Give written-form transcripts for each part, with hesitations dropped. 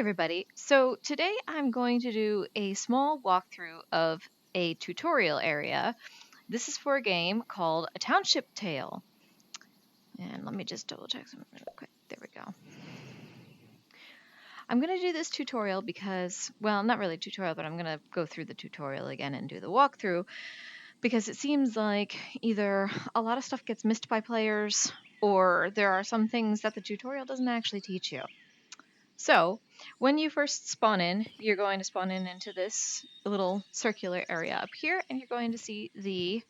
everybody. So today I'm going to do a small walkthrough of a tutorial area. This is for a game called A Township Tale. And let me just double check something real quick. There we go. I'm going to do this tutorial because, well, not really tutorial, but I'm going to go through the tutorial again and do the walkthrough because it seems like either a lot of stuff gets missed by players or there are some things that the tutorial doesn't actually teach you. So, when you first spawn in, you're going to spawn in into this little circular area up here, and you're going to see the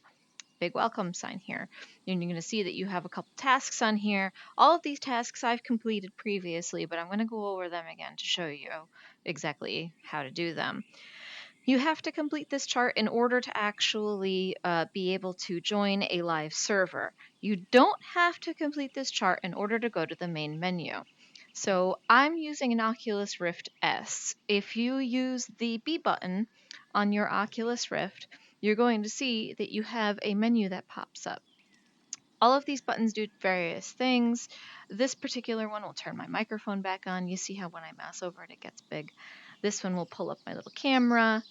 big welcome sign here. And you're going to see that you have a couple tasks on here. All of these tasks I've completed previously, but I'm going to go over them again to show you exactly how to do them. You have to complete this chart in order to actually be able to join a live server. You don't have to complete this chart in order to go to the main menu. So I'm using an Oculus Rift S. If you use the B button on your Oculus Rift, you're going to see that you have a menu that pops up. All of these buttons do various things. This particular one will turn my microphone back on. You see how when I mouse over it, it gets big. This one will pull up my little camera.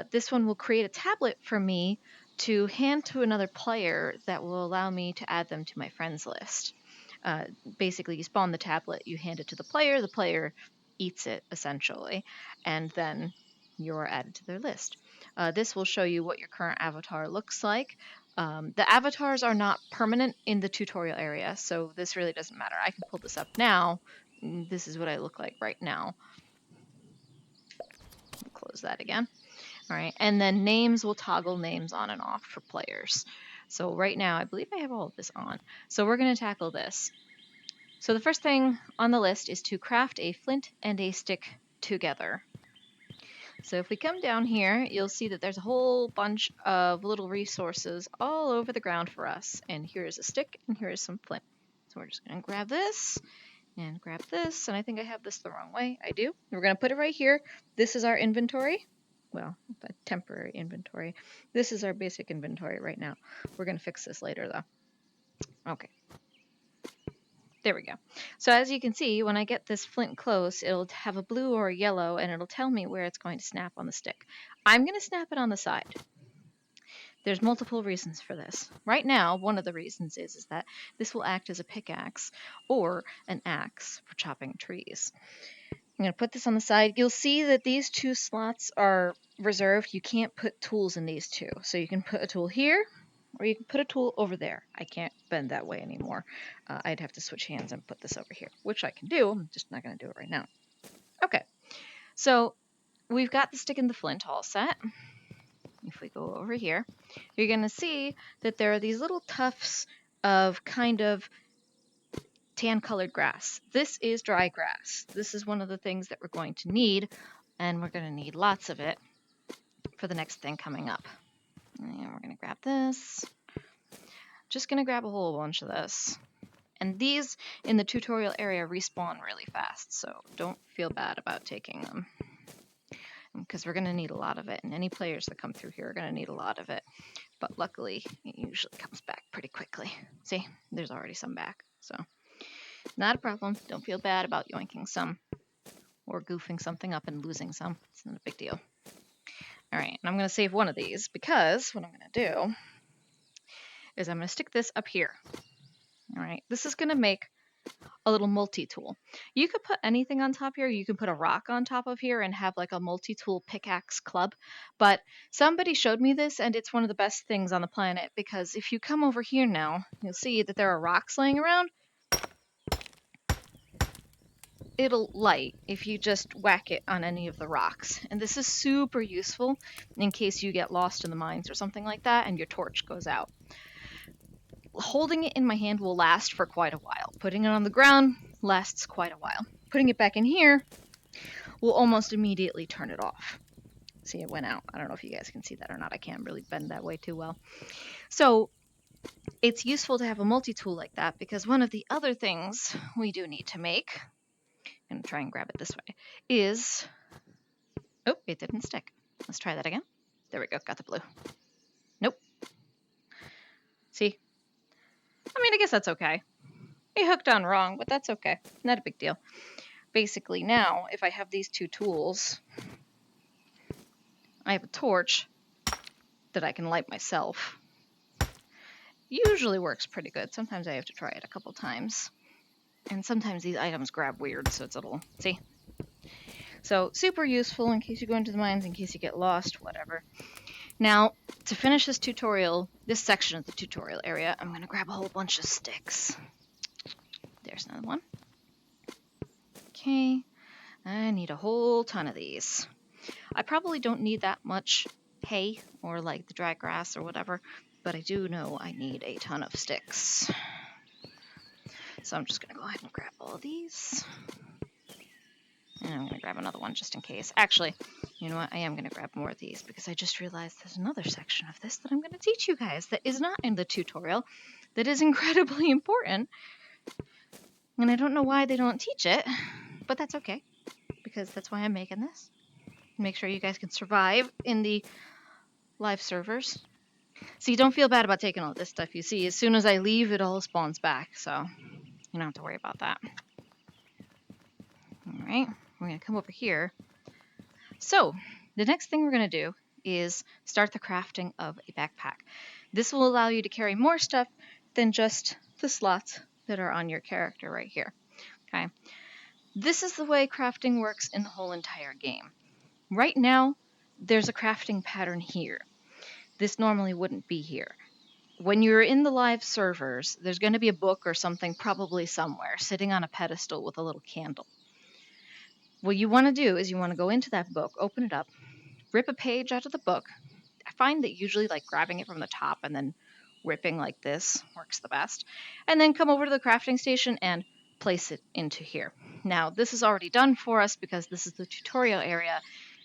This one will create a tablet for me to hand to another player that will allow me to add them to my friends list. Basically, you spawn the tablet, you hand it to the player eats it, essentially, and then you're added to their list. This will show you what your current avatar looks like. The avatars are not permanent in the tutorial area, so this really doesn't matter. I can pull this up now. This is what I look like right now. Close that again. All right, and then names will toggle names on and off for players. So right now, I believe I have all of this on. So we're going to tackle this. So the first thing on the list is to craft a flint and a stick together. So if we come down here, you'll see that there's a whole bunch of little resources all over the ground for us. And here's a stick and here's some flint. So we're just going to grab this and grab this. And I think I have this the wrong way. I do. We're going to put it right here. This is our inventory. Well, a temporary inventory. This is our basic inventory right now. We're going to fix this later, though. Okay. There we go. So as you can see, when I get this flint close, it'll have a blue or a yellow, and it'll tell me where it's going to snap on the stick. I'm going to snap it on the side. There's multiple reasons for this. Right now, one of the reasons is that this will act as a pickaxe or an axe for chopping trees. I'm going to put this on the side. You'll see that these two slots are reserved. You can't put tools in these two. So you can put a tool here, or you can put a tool over there. I can't bend that way anymore. I'd have to switch hands and put this over here, which I can do. I'm just not going to do it right now. Okay, so we've got the stick and the flint all set. If we go over here, you're going to see that there are these little tufts of kind of tan-colored grass. This is dry grass. This is one of the things that we're going to need, and we're going to need lots of it for the next thing coming up. And we're going to grab this. Just going to grab a whole bunch of this. And these in the tutorial area respawn really fast, so don't feel bad about taking them. Because we're going to need a lot of it, and any players that come through here are going to need a lot of it. But luckily, it usually comes back pretty quickly. See, there's already some back, so not a problem. Don't feel bad about yoinking some or goofing something up and losing some. It's not a big deal. All right, and I'm going to save one of these because what I'm going to do is I'm going to stick this up here. All right, this is going to make a little multi-tool. You could put anything on top here. You can put a rock on top of here and have like a multi-tool pickaxe club. But somebody showed me this, and it's one of the best things on the planet because if you come over here now, you'll see that there are rocks laying around. It'll light if you just whack it on any of the rocks. And this is super useful in case you get lost in the mines or something like that and your torch goes out. Holding it in my hand will last for quite a while. Putting it on the ground lasts quite a while. Putting it back in here will almost immediately turn it off. See, it went out. I don't know if you guys can see that or not. I can't really bend that way too well. So it's useful to have a multi-tool like that because one of the other things we do need to make, I'm going to try and grab it this way, is... Oh, it didn't stick. Let's try that again. There we go. Got the blue. Nope. See? I mean, I guess that's okay. It hooked on wrong, but that's okay. Not a big deal. basically now, if I have these two tools, I have a torch that I can light myself. Usually works pretty good. Sometimes I have to try it a couple times. And sometimes these items grab weird, so it's a little... See? So, super useful in case you go into the mines, in case you get lost, whatever. Now, to finish this tutorial, this section of the tutorial area, I'm going to grab a whole bunch of sticks. There's another one. Okay, I need a whole ton of these. I probably don't need that much hay or like the dry grass or whatever, but I do know I need a ton of sticks. So I'm just going to go ahead and grab all of these. And I'm going to grab another one just in case. Actually, you know what? I am going to grab more of these because I just realized there's another section of this that I'm going to teach you guys that is not in the tutorial that is incredibly important. And I don't know why they don't teach it, but that's okay because that's why I'm making this. Make sure you guys can survive in the live servers. So you don't feel bad about taking all this stuff. You see, as soon as I leave, it all spawns back. So you don't have to worry about that. All right, we're going to come over here. So the next thing we're going to do is start the crafting of a backpack. This will allow you to carry more stuff than just the slots that are on your character right here. Okay. This is the way crafting works in the whole entire game. Right now, there's a crafting pattern here. This normally wouldn't be here. When you're in the live servers, there's going to be a book or something probably somewhere sitting on a pedestal with a little candle. What you want to do is you want to go into that book, open it up, rip a page out of the book. I find that usually like grabbing it from the top and then ripping like this works the best. And then come over to the crafting station and place it into here. Now, this is already done for us because this is the tutorial area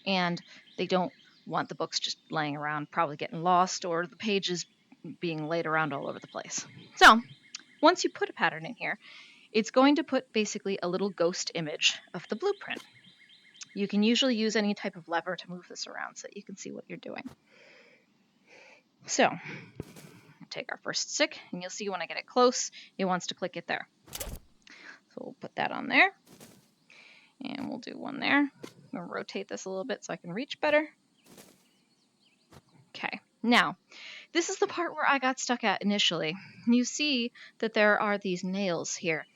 and they don't want the books just laying around, probably getting lost or the pages being laid around all over the place. So, once you put a pattern in here, it's going to put basically a little ghost image of the blueprint. You can usually use any type of lever to move this around so that you can see what you're doing. So, take our first stick, and you'll see when I get it close, it wants to click it there. So we'll put that on there, and we'll do one there. I'm going to rotate this a little bit so I can reach better. Okay, now, this is the part where I got stuck at initially. You see that there are these nails here.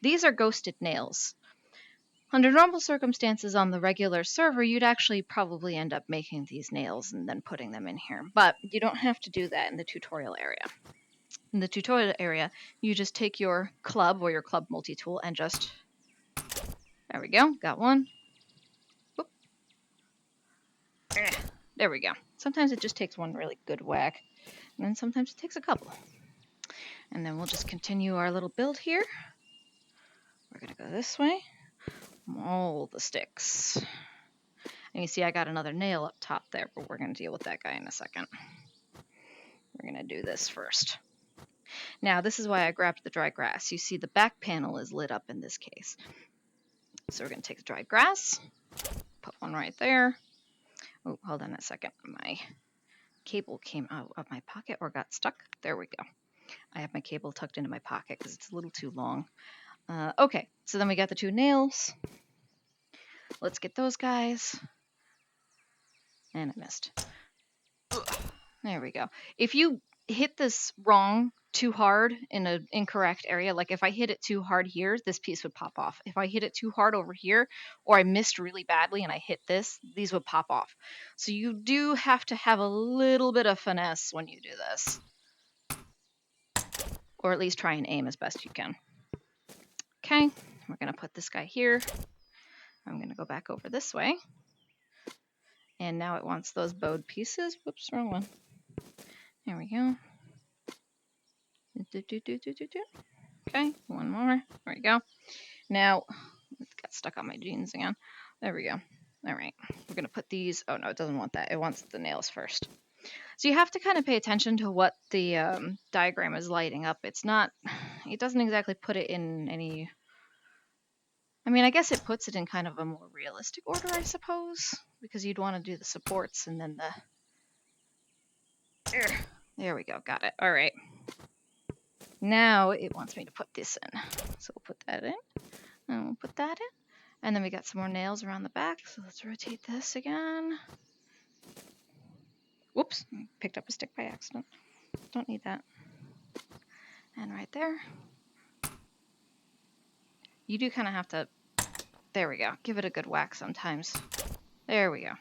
These are ghosted nails. Under normal circumstances on the regular server, you'd actually probably end up making these nails and then putting them in here. But you don't have to do that in the tutorial area. In the tutorial area, you just take your club or your club multi-tool and just... There we go, got one. Whoop. There we go. Sometimes it just takes one really good whack, and then sometimes it takes a couple. And then we'll just continue our little build here. We're going to go this way. All the sticks. And you see I got another nail up top there, but we're going to deal with that guy in a second. We're going to do this first. Now, this is why I grabbed the dry grass. You see the back panel is lit up in this case. So we're going to take the dry grass, put one right there. Oh, hold on a second. My cable came out of my pocket or got stuck. There we go. I have my cable tucked into my pocket because it's a little too long. Okay, so then we got the two nails. Let's get those guys. And I missed. Ugh. There we go. If you hit this wrong too hard in an incorrect area, like if I hit it too hard here, this piece would pop off. If I hit it too hard over here, or I missed really badly and I hit this, these would pop off. So you do have to have a little bit of finesse when you do this. Or at least try and aim as best you can. Okay, we're going to put this guy here. I'm going to go back over this way. And now it wants those bowed pieces. Whoops, wrong one. There we go. Okay, one more. There we go. Now, it got stuck on my jeans again. There we go. All right, we're going to put these. Oh, no, it doesn't want that. It wants the nails first. So you have to kind of pay attention to what the diagram is lighting up. It doesn't exactly put it in any... I mean, I guess it puts it in kind of a more realistic order, I suppose, because you'd want to do the supports and then the... There we go, got it. All right. Now it wants me to put this in. So we'll put that in, and we'll put that in, And then we got some more nails around the back, so let's rotate this again. Whoops, picked up a stick by accident. Don't need that. And right there. You do kind of have to, there we go, give it a good whack sometimes. There we go.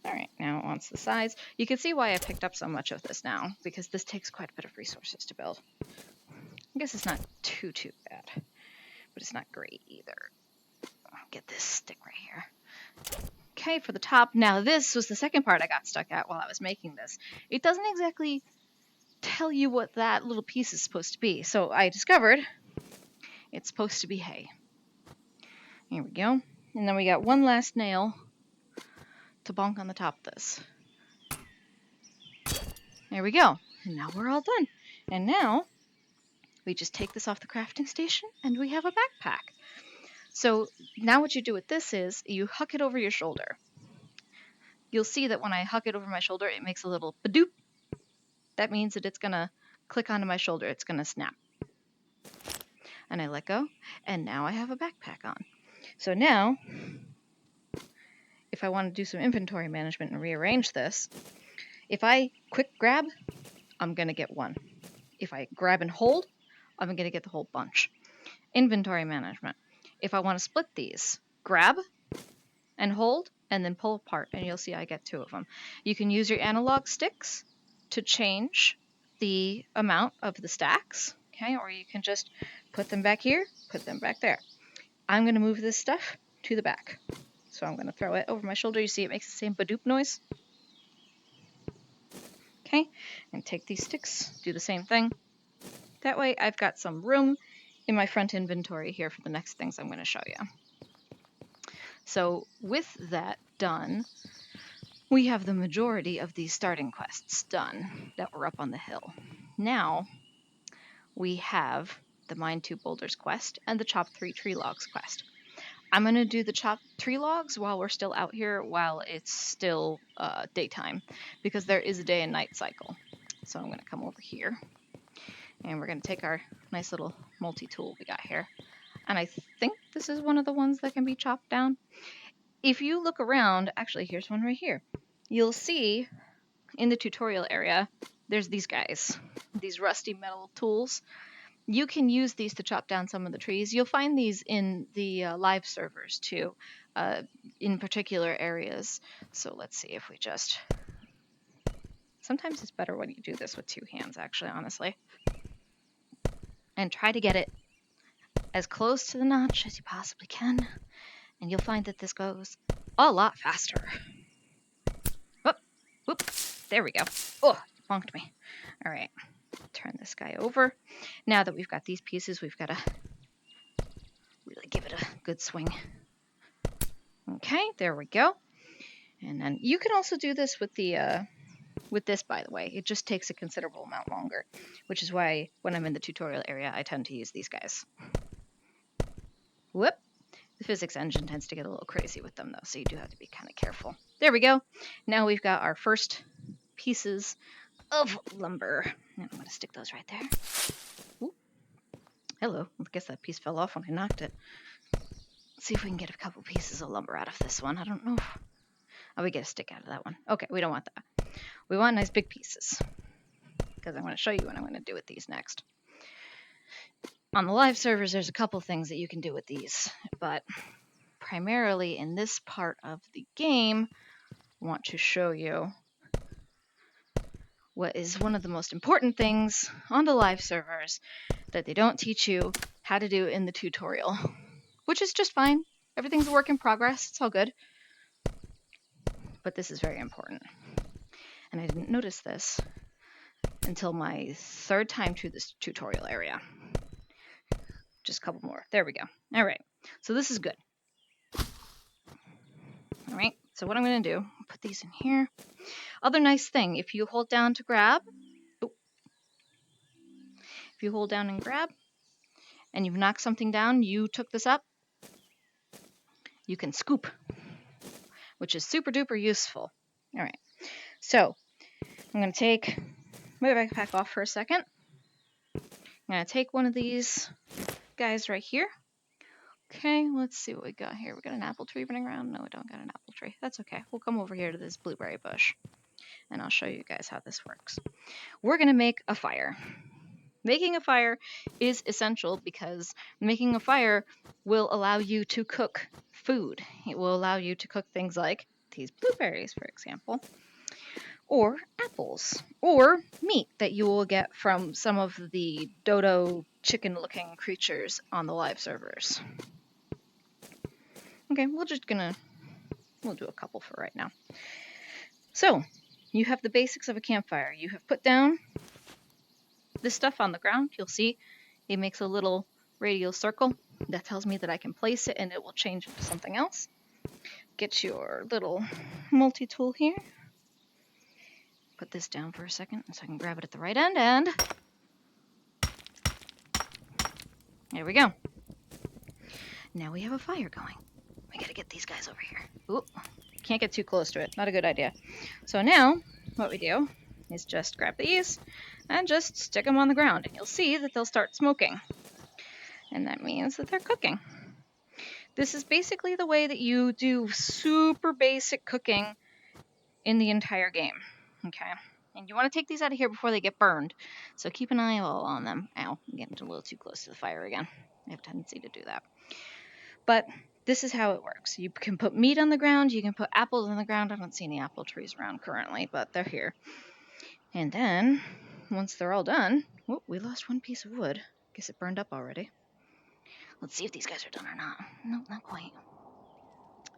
All right, now onto the sides. You can see why I picked up so much of this now, because this takes quite a bit of resources to build. I guess it's not too bad, but it's not great either. I'll get this stick right here. Okay, for the top. Now this was the second part I got stuck at while I was making this. It doesn't exactly tell you what that little piece is supposed to be. So I discovered it's supposed to be hay. Here we go. And then we got one last nail to bonk on the top of this. There we go. And now we're all done. And now we just take this off the crafting station and we have a backpack. So now what you do with this is you huck it over your shoulder. You'll see that when I huck it over my shoulder, it makes a little badoop. That means that it's going to click onto my shoulder. It's going to snap. And I let go, and now I have a backpack on. So now, if I want to do some inventory management and rearrange this, if I quick grab, I'm going to get one. If I grab and hold, I'm going to get the whole bunch. Inventory management. If I want to split these, grab and hold, and then pull apart, and you'll see I get 2 of them. You can use your analog sticks to change the amount of the stacks, okay? Or you can just put them back here, put them back there. I'm going to move this stuff to the back. So I'm going to throw it over my shoulder. You see it makes the same badoop noise. Okay, and take these sticks, do the same thing. That way I've got some room in my front inventory here for the next things I'm going to show you. So with that done, we have the majority of these starting quests done that were up on the hill. Now we have the Mine 2 Boulders quest and the Chop 3 Tree Logs quest. I'm going to do the Chop Tree Logs while we're still out here, while it's still daytime, because there is a day and night cycle. So I'm going to come over here, and we're going to take our nice little multi-tool we got here. And I think this is one of the ones that can be chopped down. If you look around, actually, here's one right here. You'll see in the tutorial area, there's these guys, these rusty metal tools. You can use these to chop down some of the trees. You'll find these in the live servers too, in particular areas. So let's see if we just... Sometimes it's better when you do this with 2 hands, actually, honestly. And try to get it as close to the notch as you possibly can. And you'll find that this goes a lot faster. Whoop, whoop, there we go. Oh, you bonked me. All right. Turn this guy over. Now that we've got these pieces, we've got to really give it a good swing. Okay, there we go. And then you can also do this with the with this, by the way. It just takes a considerable amount longer, which is why when I'm in the tutorial area, I tend to use these guys. Whoop. The physics engine tends to get a little crazy with them, though, so you do have to be kind of careful. There we go. Now we've got our first pieces of lumber. Now I'm going to stick those right there. Ooh. Hello. I guess that piece fell off when I knocked it. Let's see if we can get a couple pieces of lumber out of this one. I don't know. Oh, we get a stick out of that one. Okay, we don't want that. We want nice big pieces, because I'm going to show you what I'm going to do with these next. On the live servers, there's a couple things that you can do with these, but primarily in this part of the game, I want to show you what is one of the most important things on the live servers that they don't teach you how to do in the tutorial, which is just fine. Everything's a work in progress. It's all good. But this is very important. And I didn't notice this until my 3rd time through this tutorial area. Just a couple more. There we go. All right. So this is good. All right. So what I'm going to do, put these in here. Other nice thing, if you hold down to grab, if you hold down and grab, and you've knocked something down, you took this up, you can scoop, which is super duper useful. All right. So I'm going to take my backpack off for a second. I'm going to take one of these guys right here, Okay, let's see what we got here. We got an apple tree running around. No, we don't got an apple tree. That's okay. We'll come over here to this blueberry bush, and I'll show you guys how this works. We're going to make a fire. Making a fire is essential because making a fire will allow you to cook food. It will allow you to cook things like these blueberries, for example, or apples, or meat that you will get from some of the dodo chicken-looking creatures on the live servers. Okay, we'll do a couple for right now. So, you have the basics of a campfire. You have put down this stuff on the ground. You'll see it makes a little radial circle. That tells me that I can place it and it will change into something else. Get your little multi-tool here. Put this down for a second so I can grab it at the right end, and there we go. Now we have a fire going. We gotta get these guys over here. Ooh, can't get too close to it. Not a good idea. So now what we do is just grab these and just stick them on the ground, and you'll see that they'll start smoking. And that means that they're cooking. This is basically the way that you do super basic cooking in the entire game. Okay? And you want to take these out of here before they get burned. So keep an eye on them. Ow, I'm getting a little too close to the fire again. I have a tendency to do that. But this is how it works. You can put meat on the ground. You can put apples on the ground. I don't see any apple trees around currently, but they're here. And then, once they're all done... Whoop, we lost one piece of wood. Guess it burned up already. Let's see if these guys are done or not. Nope, not quite.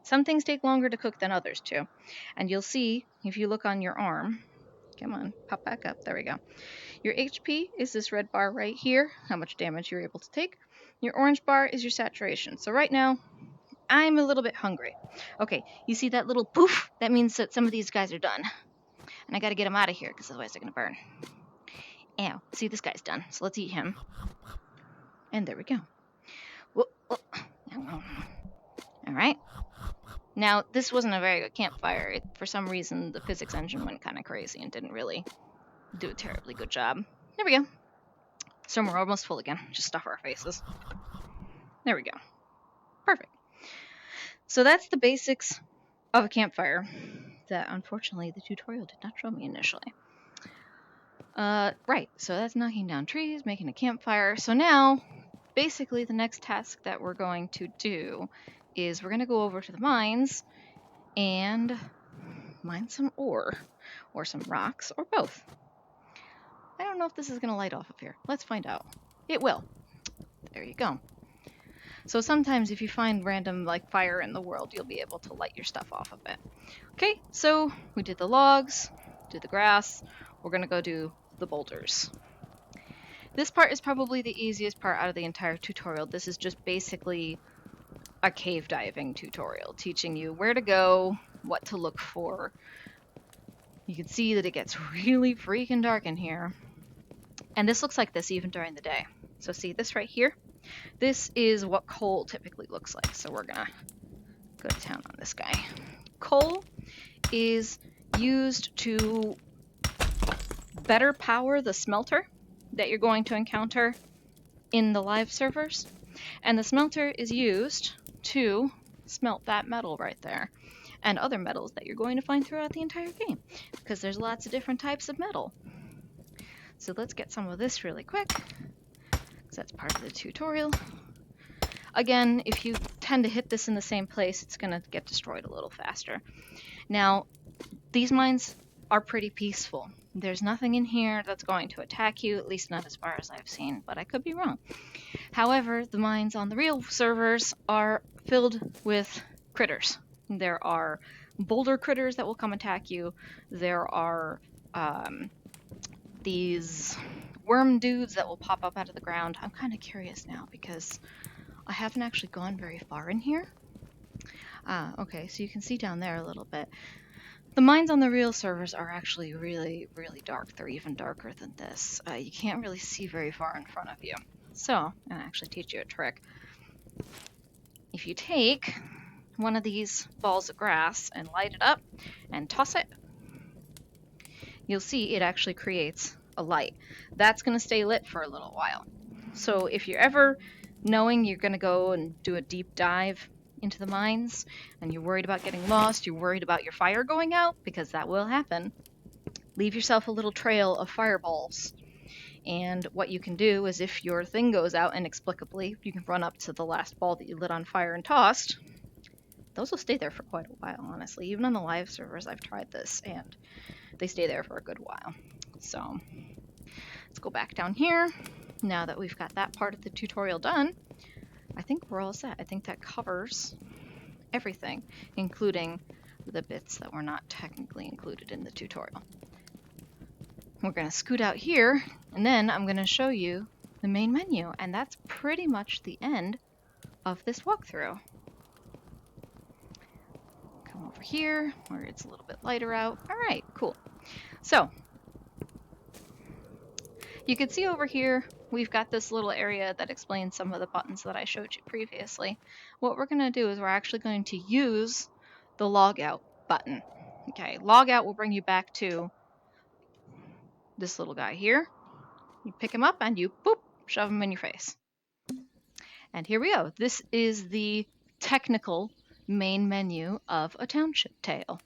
Some things take longer to cook than others, too. And you'll see, if you look on your arm... Come on, pop back up. There we go. Your HP is this red bar right here, how much damage you're able to take. Your orange bar is your saturation. So right now, I'm a little bit hungry. Okay, you see that little poof? That means that some of these guys are done. And I gotta get them out of here, because otherwise they're gonna burn. Ow, see, this guy's done. So let's eat him. And there we go. Whoa, whoa. Alright. Now, this wasn't a very good campfire. For some reason, the physics engine went kind of crazy and didn't really do a terribly good job. There we go. So we're almost full again. Just stuff our faces. There we go. Perfect. So that's the basics of a campfire that, unfortunately, the tutorial did not show me initially. Right, so that's knocking down trees, making a campfire. So now, basically, the next task that we're going to do is we're going to go over to the mines and mine some ore, or some rocks, or both. I don't know if this is going to light off up here. Let's find out. It will. There you go. So sometimes if you find random fire in the world, you'll be able to light your stuff off of it. Okay, so we did the logs, did the grass. We're going to go do the boulders. This part is probably the easiest part out of the entire tutorial. This is just basically a cave diving tutorial, teaching you where to go, what to look for. You can see that it gets really freaking dark in here. And this looks like this even during the day. So see this right here? This is what coal typically looks like. So we're gonna go to town on this guy. Coal is used to better power the smelter that you're going to encounter in the live servers. And the smelter is used to smelt that metal right there, and other metals that you're going to find throughout the entire game, because there's lots of different types of metal. So let's get some of this really quick, because that's part of the tutorial. Again, if you tend to hit this in the same place, it's going to get destroyed a little faster. Now, these mines are pretty peaceful. There's nothing in here that's going to attack you, at least not as far as I've seen, but I could be wrong. However, the mines on the real servers are filled with critters. There are boulder critters that will come attack you. There are these worm dudes that will pop up out of the ground. I'm kind of curious now because I haven't actually gone very far in here. Okay, so you can see down there a little bit. The mines on the real servers are actually really, really dark. They're even darker than this. You can't really see very far in front of you. So, I'm going to actually teach you a trick. If you take one of these balls of grass and light it up and toss it, you'll see it actually creates a light. That's going to stay lit for a little while. So if you're ever knowing you're going to go and do a deep dive into the mines and you're worried about getting lost, you're worried about your fire going out, because that will happen, leave yourself a little trail of fireballs. And what you can do is if your thing goes out inexplicably, you can run up to the last ball that you lit on fire and tossed. Those will stay there for quite a while, honestly. Even on the live servers, I've tried this, and they stay there for a good while. So let's go back down here. Now that we've got that part of the tutorial done, I think we're all set. I think that covers everything, including the bits that were not technically included in the tutorial. We're going to scoot out here, and then I'm going to show you the main menu, and that's pretty much the end of this walkthrough. Come over here, where it's a little bit lighter out. All right, cool. So, you can see over here, we've got this little area that explains some of the buttons that I showed you previously. What we're going to do is we're actually going to use the logout button. Okay, logout will bring you back to this little guy here. You pick him up and you, boop, shove him in your face. And here we go. This is the technical main menu of A Township Tale.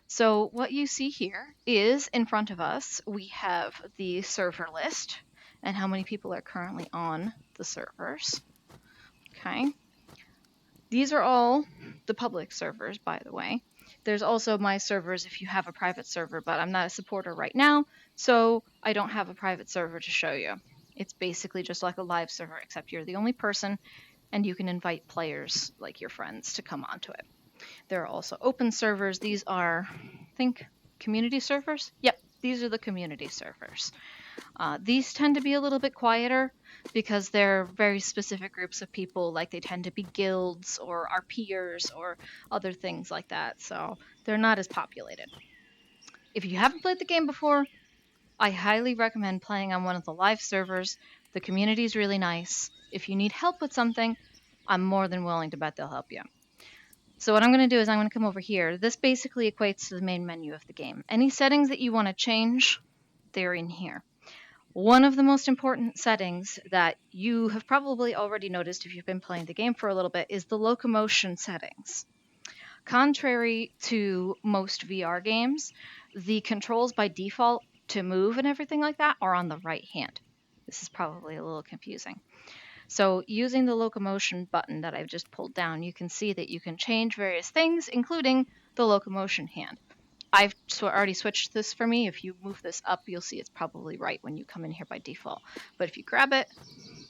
So what you see here is in front of us, we have the server list and how many people are currently on the servers. Okay. These are all the public servers, by the way. There's also my servers if you have a private server, but I'm not a supporter right now, so I don't have a private server to show you. It's basically just like a live server, except you're the only person, and you can invite players, like your friends, to come onto it. There are also open servers. These are, I think, community servers? Yep, these are the community servers. These tend to be a little bit quieter because they're very specific groups of people, like they tend to be guilds or RPers or other things like that, so they're not as populated. If you haven't played the game before, I highly recommend playing on one of the live servers. The community is really nice. If you need help with something, I'm more than willing to bet they'll help you. So what I'm going to do is I'm going to come over here. This basically equates to the main menu of the game. Any settings that you want to change, they're in here. One of the most important settings that you have probably already noticed if you've been playing the game for a little bit is the locomotion settings. Contrary to most VR games, the controls by default to move and everything like that are on the right hand. This is probably a little confusing. So using the locomotion button that I've just pulled down, you can see that you can change various things, including the locomotion hand. I've already switched this for me. If you move this up, you'll see it's probably right when you come in here by default. But if you grab it,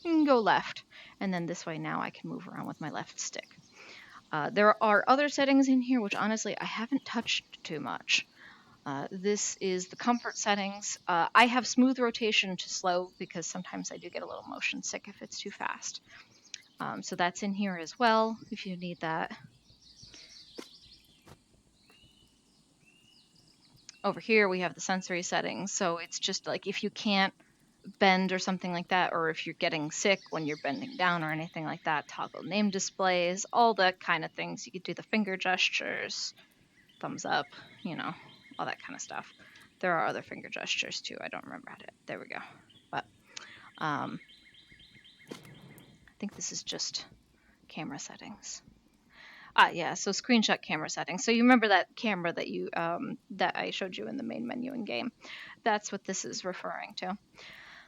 you can go left. And then this way now I can move around with my left stick. There are other settings in here, which honestly I haven't touched too much. This is the comfort settings. I have smooth rotation to slow because sometimes I do get a little motion sick if it's too fast. So that's in here as well if you need that. Over here we have the sensory settings, so it's just like if you can't bend or something like that, or if you're getting sick when you're bending down or anything like that, toggle name displays, all that kind of things. You could do the finger gestures, thumbs up, you know, all that kind of stuff. There are other finger gestures too. I don't remember how to. There we go. But I think this is just camera settings. Yeah, so screenshot camera settings. So you remember that camera that you that I showed you in the main menu in game. That's what this is referring to.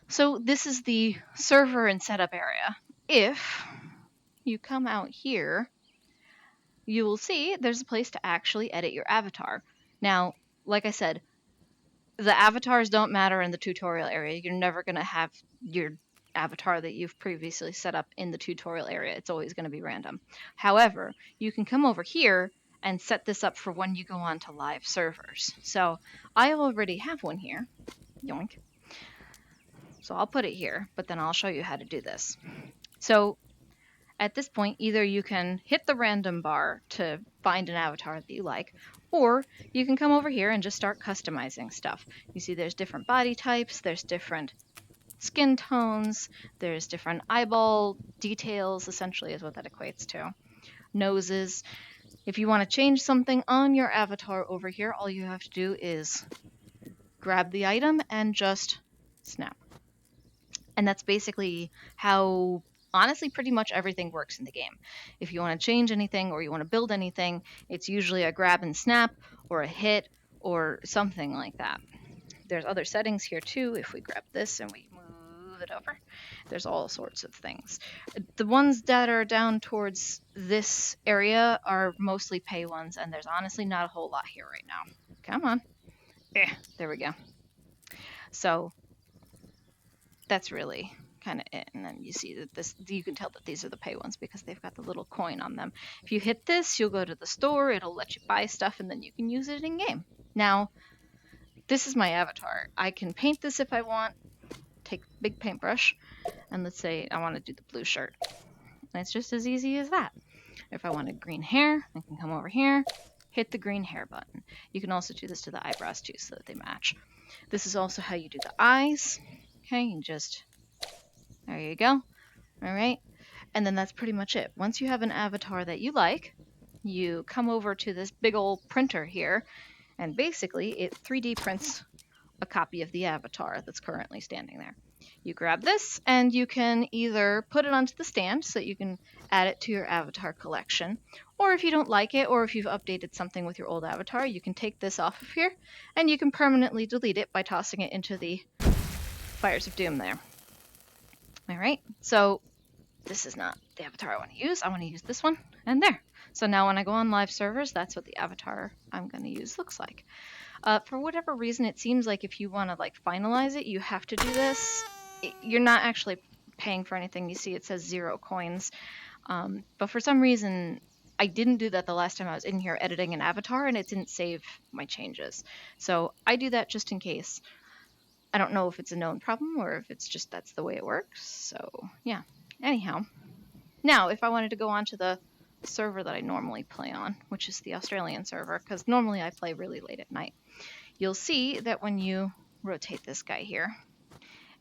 So this is the server and setup area. If you come out here, you will see there's a place to actually edit your avatar. Now, like I said, the avatars don't matter in the tutorial area. You're never going to have your avatar that you've previously set up in the tutorial area. It's always going to be random. However, you can come over here and set this up for when you go on to live servers. So I already have one here. Yoink. So I'll put it here, but then I'll show you how to do this. So at this point, either you can hit the random bar to find an avatar that you like, or you can come over here and just start customizing stuff. You see there's different body types, there's different skin tones, there's different eyeball details, essentially is what that equates to. Noses. If you want to change something on your avatar over here, all you have to do is grab the item and just snap. And that's basically how honestly, pretty much everything works in the game. If you want to change anything or you want to build anything, it's usually a grab and snap or a hit or something like that. There's other settings here too. If we grab this and we move it over, there's all sorts of things. The ones that are down towards this area are mostly pay ones, and there's honestly not a whole lot here right now. Come on. There we go. So that's really kind of it. And then you see that you can tell that these are the pay ones because they've got the little coin on them. If you hit this, you'll go to the store, it'll let you buy stuff, and then you can use it in game. Now, this is my avatar. I can paint this if I want, take a big paintbrush, and let's say I want to do the blue shirt. And it's just as easy as that. If I wanted green hair, I can come over here, hit the green hair button. You can also do this to the eyebrows too so that they match. This is also how you do the eyes. Okay, and just, there you go. All right, and then that's pretty much it. Once you have an avatar that you like, you come over to this big old printer here, and basically it 3D prints a copy of the avatar that's currently standing there. You grab this and you can either put it onto the stand so that you can add it to your avatar collection, or if you don't like it, or if you've updated something with your old avatar, you can take this off of here and you can permanently delete it by tossing it into the Fires of Doom there. All right, so this is not the avatar I want to use. I want to use this one, and there. So now when I go on live servers, that's what the avatar I'm going to use looks like. For whatever reason, it seems like if you want to like finalize it, you have to do this. You're not actually paying for anything. You see it says 0 coins. But for some reason, I didn't do that the last time I was in here editing an avatar, and it didn't save my changes. So I do that just in case. I don't know if it's a known problem or if it's just that's the way it works. So yeah, anyhow. Now, if I wanted to go on to the server that I normally play on, which is the Australian server, because normally I play really late at night, you'll see that when you rotate this guy here,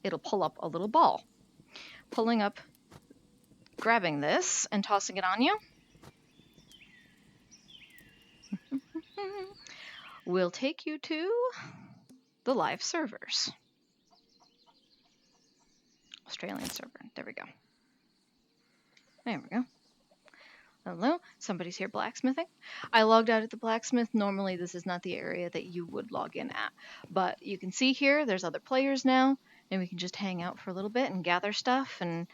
it'll pull up a little ball. Pulling up, grabbing this, and tossing it on you will take you to the live servers. Australian server. There we go. There we go. Hello, somebody's here blacksmithing. I logged out at the blacksmith. Normally this is not the area that you would log in at, but you can see here there's other players now, and we can just hang out for a little bit and gather stuff. And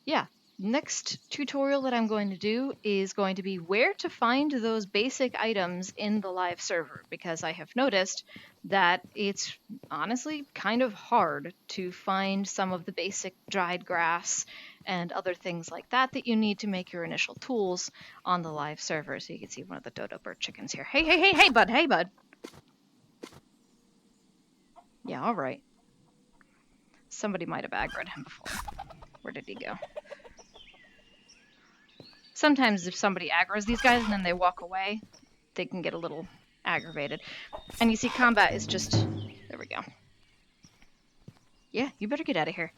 yeah, next tutorial that I'm going to do is going to be where to find those basic items in the live server, because I have noticed that it's honestly kind of hard to find some of the basic dried grass and other things like that that you need to make your initial tools on the live server. So you can see one of the dodo bird chickens here. Hey, hey, hey, hey, bud, hey, bud. Yeah, all right. Somebody might have aggroed him before. Where did he go? Sometimes if somebody aggroes these guys and then they walk away, they can get a little aggravated. And you see combat is just... There we go. Yeah, you better get out of here.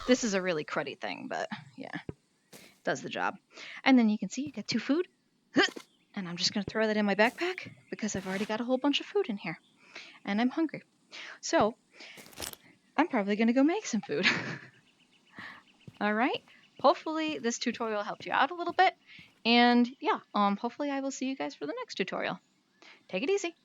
This is a really cruddy thing, but yeah, does the job. And then you can see you get 2 food. And I'm just going to throw that in my backpack because I've already got a whole bunch of food in here. And I'm hungry. So I'm probably going to go make some food. All right. Hopefully this tutorial helped you out a little bit. And yeah, hopefully I will see you guys for the next tutorial. Take it easy.